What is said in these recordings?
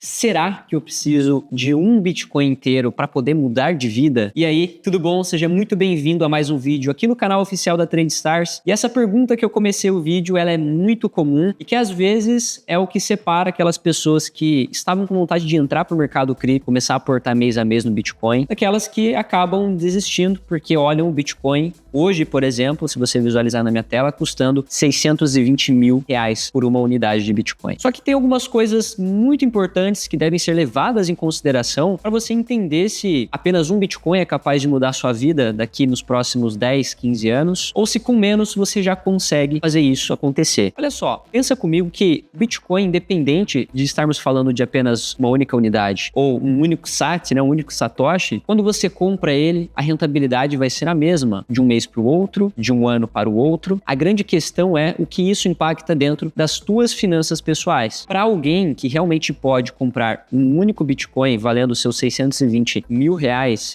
Será que eu preciso de um Bitcoin inteiro para poder mudar de vida? E aí, tudo bom? Seja muito bem-vindo a mais um vídeo aqui no canal oficial da TradeStars. E essa pergunta que eu comecei o vídeo, ela é muito comum e que às vezes é o que separa aquelas pessoas que estavam com vontade de entrar para o mercado cripto, começar a aportar mês a mês no Bitcoin, daquelas que acabam desistindo porque olham o Bitcoin hoje, por exemplo, se você visualizar na minha tela, custando R$620 mil por uma unidade de Bitcoin. Só que tem algumas coisas muito importantes que devem ser levadas em consideração para você entender se apenas um Bitcoin é capaz de mudar a sua vida daqui nos próximos 10, 15 anos, ou se com menos você já consegue fazer isso acontecer. Olha só, pensa comigo que Bitcoin, independente de estarmos falando de apenas uma única unidade ou um único sat, um único satoshi, quando você compra ele, a rentabilidade vai ser a mesma de um mês para o outro, de um ano para o outro. A grande questão é o que isso impacta dentro das tuas finanças pessoais. Para alguém que realmente pode comprar um único Bitcoin valendo seus R$620 mil,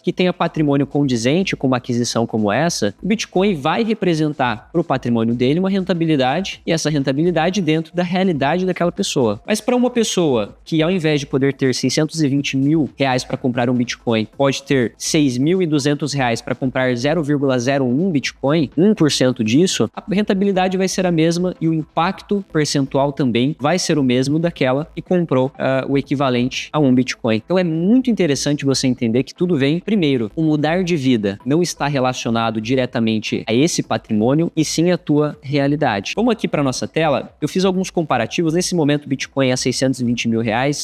que tenha patrimônio condizente com uma aquisição como essa, o Bitcoin vai representar para o patrimônio dele uma rentabilidade, e essa rentabilidade dentro da realidade daquela pessoa. Mas para uma pessoa que, ao invés de poder ter R$620 mil para comprar um Bitcoin, pode ter R$6.200 para comprar 0,01 Bitcoin, 1% disso, a rentabilidade vai ser a mesma e o impacto percentual também vai ser o mesmo daquela que comprou o equivalente a um Bitcoin. Então é muito interessante você entender que tudo vem, primeiro, o mudar de vida não está relacionado diretamente a esse patrimônio e sim a tua realidade. Vamos aqui para nossa tela, eu fiz alguns comparativos. Nesse momento, Bitcoin é R$620 mil.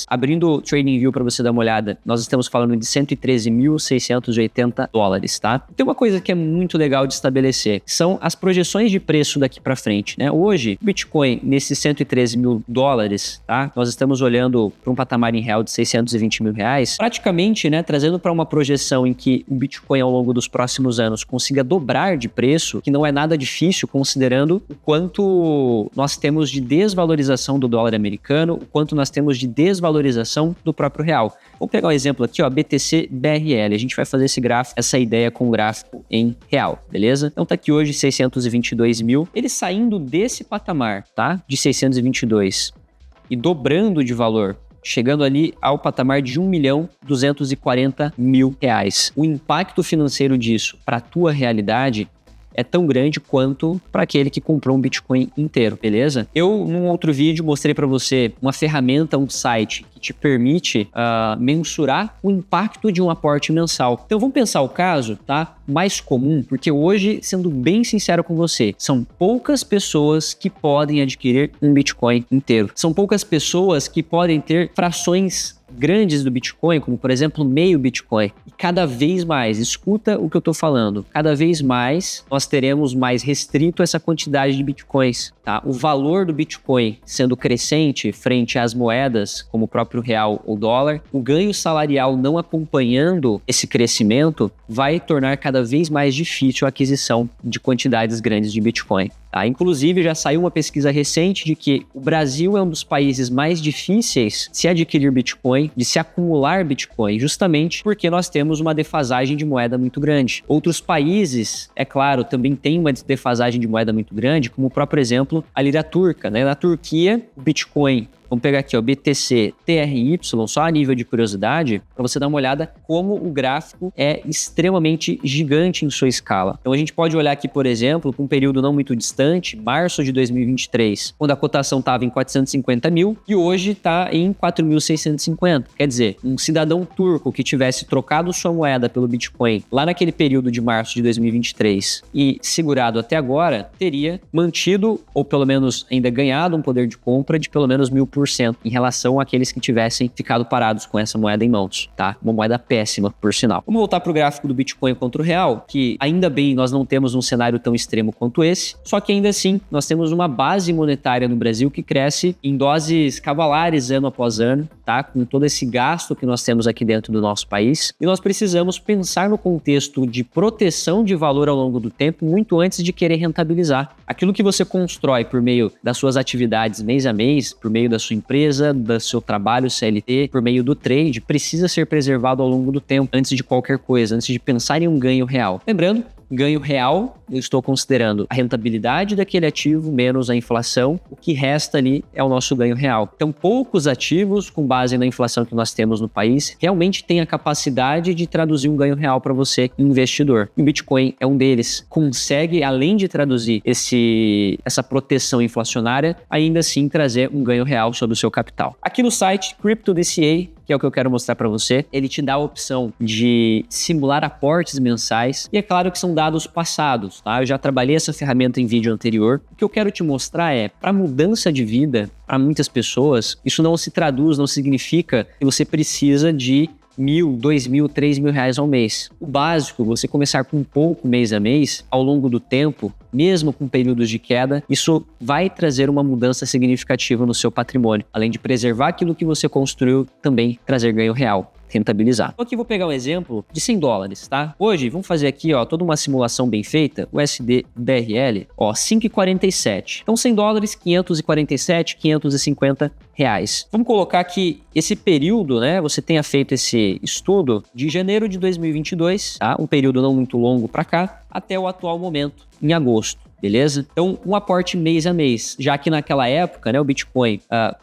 Abrindo o TradingView para você dar uma olhada, nós estamos falando de $113.680, tá? Tem uma coisa que é muito legal de estabelecer, são as projeções de preço daqui para frente, né? Hoje, Bitcoin nesses $113 mil, tá? Nós estamos olhando para um patamar em real de R$620 mil, praticamente, né, trazendo para uma projeção em que o Bitcoin ao longo dos próximos anos consiga dobrar de preço, que não é nada difícil considerando o quanto nós temos de desvalorização do dólar americano, o quanto nós temos de desvalorização do próprio real. Vamos pegar um exemplo aqui, ó, BTC BRL. A gente vai fazer essa ideia com o gráfico em real, beleza? Então tá aqui hoje 622 mil, ele saindo desse patamar, tá? De 622 e dobrando de valor, chegando ali ao patamar de R$1.240.000. O impacto financeiro disso para a tua realidade é tão grande quanto para aquele que comprou um Bitcoin inteiro, beleza? Eu, num outro vídeo, mostrei para você uma ferramenta, um site que te permite mensurar o impacto de um aporte mensal. Então vamos pensar o caso, tá? Mais comum, porque hoje, sendo bem sincero com você, são poucas pessoas que podem adquirir um Bitcoin inteiro. São poucas pessoas que podem ter frações grandes do Bitcoin, como por exemplo meio Bitcoin. E cada vez mais, escuta o que eu tô falando, cada vez mais nós teremos mais restrito essa quantidade de Bitcoins, tá? O valor do Bitcoin sendo crescente frente às moedas, como o próprio real ou dólar, o ganho salarial não acompanhando esse crescimento, vai tornar cada vez mais difícil a aquisição de quantidades grandes de Bitcoin. Tá? Inclusive, já saiu uma pesquisa recente de que o Brasil é um dos países mais difíceis de se adquirir Bitcoin, de se acumular Bitcoin, justamente porque nós temos uma defasagem de moeda muito grande. Outros países, é claro, também têm uma defasagem de moeda muito grande, como o próprio exemplo, a lira turca, né? Na Turquia, o Bitcoin, vamos pegar aqui, ó, BTC TRY, só a nível de curiosidade, para você dar uma olhada como o gráfico é extremamente gigante em sua escala. Então a gente pode olhar aqui, por exemplo, para um período não muito distante, março de 2023, quando a cotação estava em 450 mil e hoje está em 4.650. Quer dizer, um cidadão turco que tivesse trocado sua moeda pelo Bitcoin lá naquele período de março de 2023 e segurado até agora, teria mantido, ou pelo menos ainda ganhado um poder de compra de pelo menos 1.000% em relação àqueles que tivessem ficado parados com essa moeda em mãos, tá? Uma moeda péssima, por sinal. Vamos voltar para o gráfico do Bitcoin contra o real, que ainda bem nós não temos um cenário tão extremo quanto esse, só que ainda assim nós temos uma base monetária no Brasil que cresce em doses cavalares ano após ano, tá? Com todo esse gasto que nós temos aqui dentro do nosso país, e nós precisamos pensar no contexto de proteção de valor ao longo do tempo muito antes de querer rentabilizar. Aquilo que você constrói por meio das suas atividades mês a mês, por meio da sua empresa, do seu trabalho CLT, por meio do trade, precisa ser preservado ao longo do tempo, antes de qualquer coisa, antes de pensar em um ganho real. Lembrando ganho real, eu estou considerando a rentabilidade daquele ativo menos a inflação. O que resta ali é o nosso ganho real. Então, poucos ativos, com base na inflação que nós temos no país, realmente têm a capacidade de traduzir um ganho real para você, investidor. E o Bitcoin é um deles. Consegue, além de traduzir essa proteção inflacionária, ainda assim trazer um ganho real sobre o seu capital. Aqui no site CryptoDCA, que é o que eu quero mostrar para você, ele te dá a opção de simular aportes mensais, e é claro que são dados passados, tá? Eu já trabalhei essa ferramenta em vídeo anterior. O que eu quero te mostrar é, para mudança de vida, para muitas pessoas, isso não se traduz, não significa que você precisa de R$1.000, R$2.000, R$3.000 ao mês. O básico, você começar com pouco mês a mês, ao longo do tempo, mesmo com períodos de queda, isso vai trazer uma mudança significativa no seu patrimônio. Além de preservar aquilo que você construiu, também trazer ganho real, rentabilizar. Então aqui vou pegar um exemplo de $100, tá? Hoje, vamos fazer aqui, ó, toda uma simulação bem feita, o USD/BRL, ó, 5,47. Então $100, 547, R$550. Vamos colocar que esse período, né, você tenha feito esse estudo de janeiro de 2022, tá? Um período não muito longo para cá, até o atual momento, em agosto. Beleza? Então, um aporte mês a mês, já que naquela época, né, o Bitcoin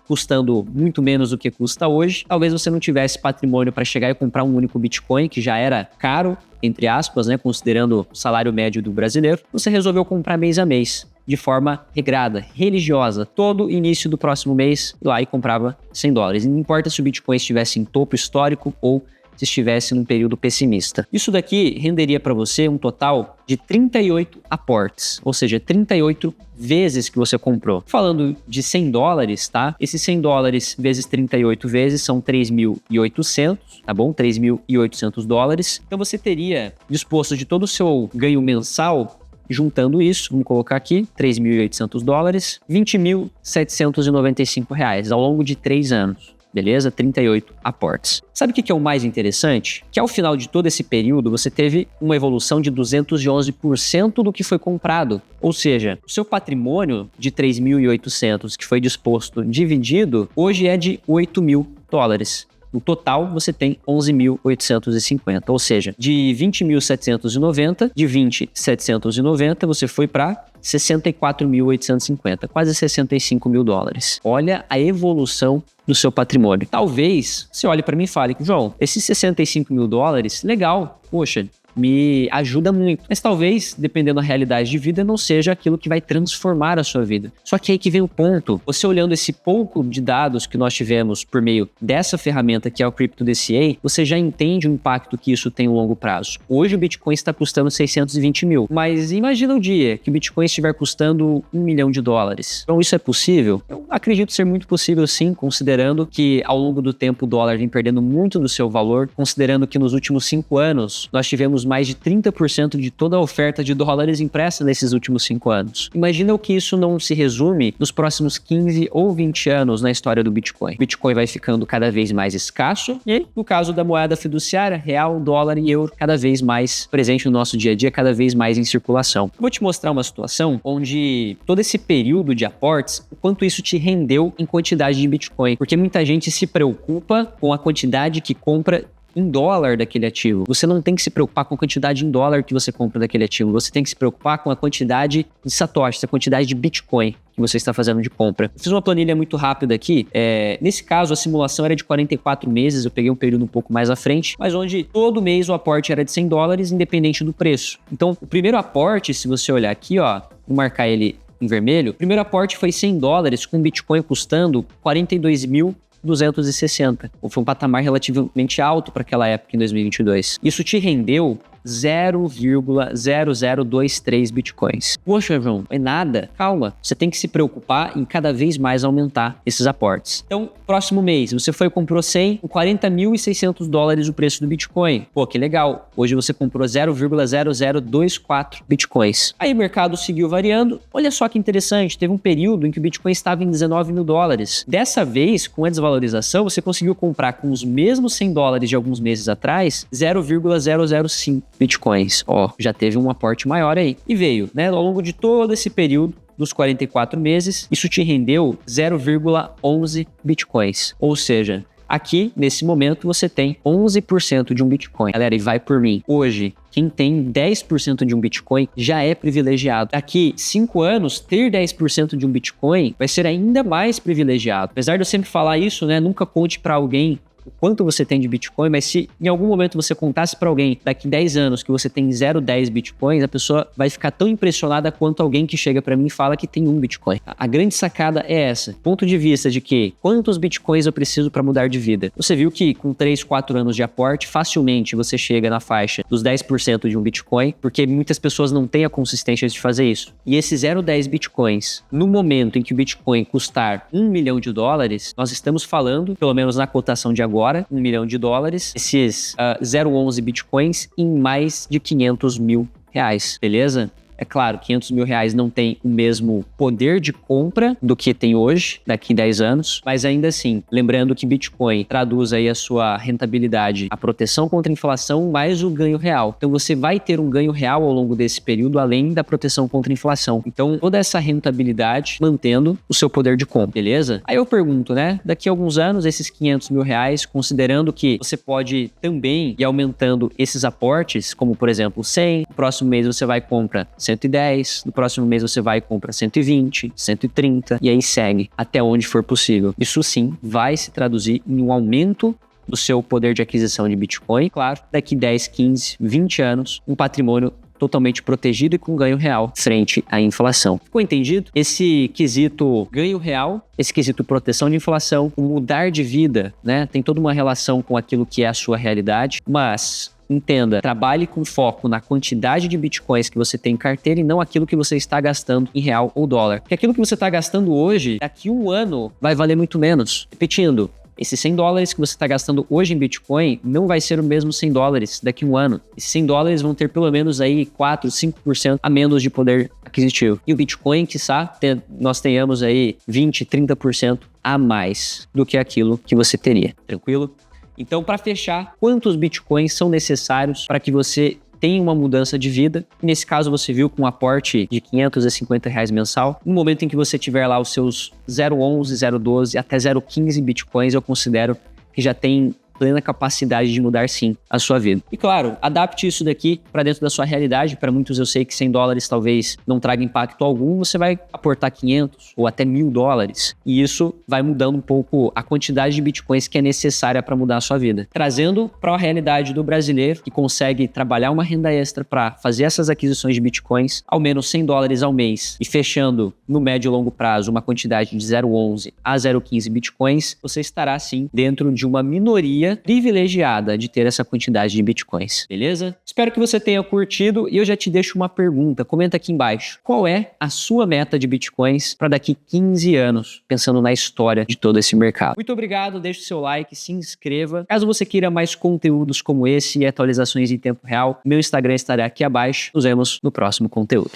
custando muito menos do que custa hoje, talvez você não tivesse patrimônio para chegar e comprar um único Bitcoin, que já era caro, entre aspas, né, considerando o salário médio do brasileiro, você resolveu comprar mês a mês, de forma regrada, religiosa. Todo início do próximo mês, ir lá e comprava $100. Não importa se o Bitcoin estivesse em topo histórico ou se estivesse num período pessimista. Isso daqui renderia para você um total de 38 aportes, ou seja, 38 vezes que você comprou. Falando de $100, tá? Esses $100 vezes 38 vezes são 3.800, tá bom? $3.800. Então você teria disposto de todo o seu ganho mensal, juntando isso, vamos colocar aqui, $3.800, R$20.795 ao longo de 3 anos. Beleza? 38 aportes. Sabe o que é o mais interessante? Que ao final de todo esse período, você teve uma evolução de 211% do que foi comprado. Ou seja, o seu patrimônio de 3.800 que foi disposto dividido, hoje é de $8.000. No total, você tem 11.850, ou seja, de 20.790, de 20.790 você foi para 64.850, quase $65.000. Olha a evolução do seu patrimônio. Talvez você olhe para mim e fale, João, esses $65.000, legal, poxa, me ajuda muito. Mas talvez, dependendo da realidade de vida, não seja aquilo que vai transformar a sua vida. Só que aí que vem o ponto. Você olhando esse pouco de dados que nós tivemos por meio dessa ferramenta que é o CryptoDCA, você já entende o impacto que isso tem a longo prazo. Hoje o Bitcoin está custando 620 mil. Mas imagina um dia que o Bitcoin estiver custando $1 milhão. Então isso é possível? Eu acredito ser muito possível sim, considerando que ao longo do tempo o dólar vem perdendo muito do seu valor, considerando que nos últimos 5 anos nós tivemos mais de 30% de toda a oferta de dólares impressa nesses últimos 5 anos. Imagina o que isso não se resume nos próximos 15 ou 20 anos na história do Bitcoin. O Bitcoin vai ficando cada vez mais escasso e, no caso da moeda fiduciária, real, dólar e euro, cada vez mais presente no nosso dia a dia, cada vez mais em circulação. Vou te mostrar uma situação onde todo esse período de aportes, o quanto isso te rendeu em quantidade de Bitcoin. Porque muita gente se preocupa com a quantidade que compra em dólar daquele ativo. Você não tem que se preocupar com a quantidade em dólar que você compra daquele ativo. Você tem que se preocupar com a quantidade de satoshis, a quantidade de Bitcoin que você está fazendo de compra. Eu fiz uma planilha muito rápida aqui. Nesse caso, a simulação era de 44 meses. Eu peguei um período um pouco mais à frente, mas onde todo mês o aporte era de $100, independente do preço. Então, o primeiro aporte, se você olhar aqui, ó, vou marcar ele em vermelho, o primeiro aporte foi $100, com Bitcoin custando 42.260. Foi um patamar relativamente alto para aquela época em 2022. Isso te rendeu 0,0023 bitcoins. Poxa, João, é nada. Calma, você tem que se preocupar em cada vez mais aumentar esses aportes. Então, próximo mês, você foi e comprou 100, com $40.600 o preço do Bitcoin. Pô, que legal. Hoje você comprou 0,0024 bitcoins. Aí o mercado seguiu variando. Olha só que interessante, teve um período em que o Bitcoin estava em $19.000. Dessa vez, com a desvalorização, você conseguiu comprar com os mesmos $100 de alguns meses atrás, 0,005 bitcoins. Ó, já teve um aporte maior aí. E veio, né, ao longo de todo esse período, dos 44 meses, isso te rendeu 0,11 bitcoins. Ou seja, Aqui, nesse momento, você tem 11% de um Bitcoin. Galera, e vai por mim. Hoje, quem tem 10% de um Bitcoin já é privilegiado. Daqui 5 anos, ter 10% de um Bitcoin vai ser ainda mais privilegiado. Apesar de eu sempre falar isso, né? Nunca conte para alguém o quanto você tem de Bitcoin, mas se em algum momento você contasse para alguém daqui 10 anos que você tem 0,10 Bitcoins, a pessoa vai ficar tão impressionada quanto alguém que chega para mim e fala que tem um Bitcoin. A grande sacada é essa. Ponto de vista de que quantos Bitcoins eu preciso para mudar de vida. Você viu que com 3, 4 anos de aporte, facilmente você chega na faixa dos 10% de um Bitcoin, porque muitas pessoas não têm a consistência de fazer isso. E esses 0,10 Bitcoins, no momento em que o Bitcoin custar $1 milhão, nós estamos falando, pelo menos na cotação de agora, $1 milhão, esses 0,11 Bitcoins em mais de R$500 mil, beleza? É claro, R$500 mil não tem o mesmo poder de compra do que tem hoje, daqui 10 anos, mas ainda assim, lembrando que Bitcoin traduz aí a sua rentabilidade, a proteção contra a inflação, mais o ganho real. Então você vai ter um ganho real ao longo desse período, além da proteção contra a inflação. Então toda essa rentabilidade mantendo o seu poder de compra, beleza? Aí eu pergunto, né? Daqui a alguns anos, esses R$500 mil, considerando que você pode também ir aumentando esses aportes, como por exemplo 100, no próximo mês você vai comprar 110, no próximo mês você vai e compra 120, 130 e aí segue até onde for possível. Isso sim vai se traduzir em um aumento do seu poder de aquisição de Bitcoin. Claro, daqui 10, 15, 20 anos, um patrimônio totalmente protegido e com ganho real frente à inflação. Ficou entendido? Esse quesito ganho real, esse quesito proteção de inflação, o mudar de vida, né? Tem toda uma relação com aquilo que é a sua realidade, mas entenda, trabalhe com foco na quantidade de Bitcoins que você tem em carteira e não aquilo que você está gastando em real ou dólar. Porque aquilo que você está gastando hoje, daqui um ano, vai valer muito menos. Repetindo, esses $100 que você está gastando hoje em Bitcoin não vai ser o mesmo $100 daqui a um ano. Esses $100 vão ter pelo menos aí 4, 5% a menos de poder aquisitivo. E o Bitcoin, quiçá, nós tenhamos aí 20, 30% a mais do que aquilo que você teria. Tranquilo? Então, para fechar, quantos Bitcoins são necessários para que você tenha uma mudança de vida? Nesse caso, você viu com um aporte de R$550 mensal. No momento em que você tiver lá os seus 0,11, 0,12 até 0,15 Bitcoins, eu considero que já tem plena capacidade de mudar sim a sua vida. E claro, adapte isso daqui para dentro da sua realidade. Para muitos eu sei que $100 talvez não traga impacto algum, você vai aportar 500 ou até $1.000 e isso vai mudando um pouco a quantidade de Bitcoins que é necessária para mudar a sua vida. Trazendo para a realidade do brasileiro que consegue trabalhar uma renda extra para fazer essas aquisições de Bitcoins, ao menos $100 ao mês e fechando no médio e longo prazo uma quantidade de 0,11 a 0,15 Bitcoins, você estará sim dentro de uma minoria privilegiada de ter essa quantidade de Bitcoins, beleza? Espero que você tenha curtido e eu já te deixo uma pergunta, comenta aqui embaixo. Qual é a sua meta de Bitcoins para daqui 15 anos, pensando na história de todo esse mercado? Muito obrigado, deixe o seu like, se inscreva. Caso você queira mais conteúdos como esse e atualizações em tempo real, meu Instagram estará aqui abaixo. Nos vemos no próximo conteúdo.